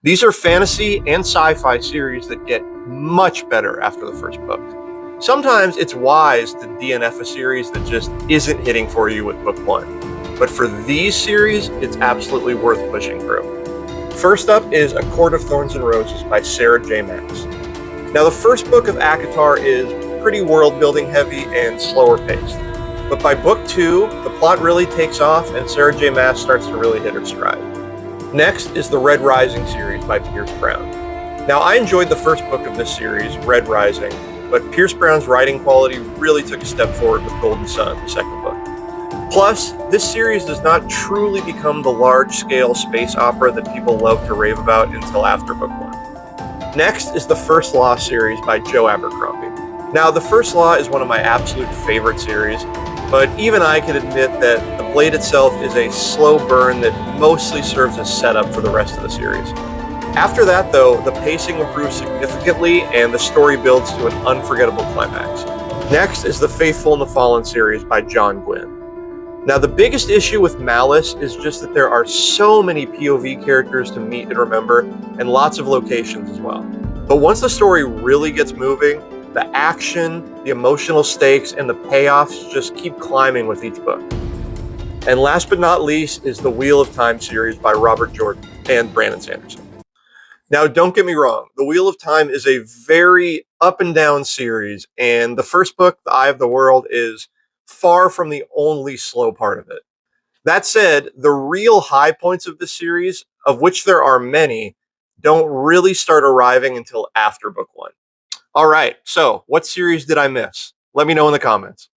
These are fantasy and sci-fi series that get much better after the first book. Sometimes it's wise to DNF a series that just isn't hitting for you with book one. But for these series, it's absolutely worth pushing through. First up is A Court of Thorns and Roses by Sarah J. Maas. Now, the first book of ACOTAR is pretty world-building heavy and slower paced. But by book two, the plot really takes off and Sarah J. Maas starts to really hit her stride. Next is the Red Rising series by Pierce Brown. Now, I enjoyed the first book of this series, Red Rising, but Pierce Brown's writing quality really took a step forward with Golden Sun, the second book. Plus, this series does not truly become the large-scale space opera that people love to rave about until after book one. Next is the First Law series by Joe Abercrombie. Now, the First Law is one of my absolute favorite series, but even I can admit that the Blade itself is a slow burn that mostly serves as setup for the rest of the series. After that, though, the pacing improves significantly and the story builds to an unforgettable climax. Next is the Faithful and the Fallen series by John Gwynne. Now, the biggest issue with Malice is just that there are so many POV characters to meet and remember, and lots of locations as well. But once the story really gets moving, the action, the emotional stakes, and the payoffs just keep climbing with each book. And last but not least is the Wheel of Time series by Robert Jordan and Brandon Sanderson. Now, don't get me wrong, The Wheel of Time is a very up and down series, and the first book, The Eye of the World, is far from the only slow part of it. That said, the real high points of the series, of which there are many, don't really start arriving until after book one. All right, so what series did I miss? Let me know in the comments.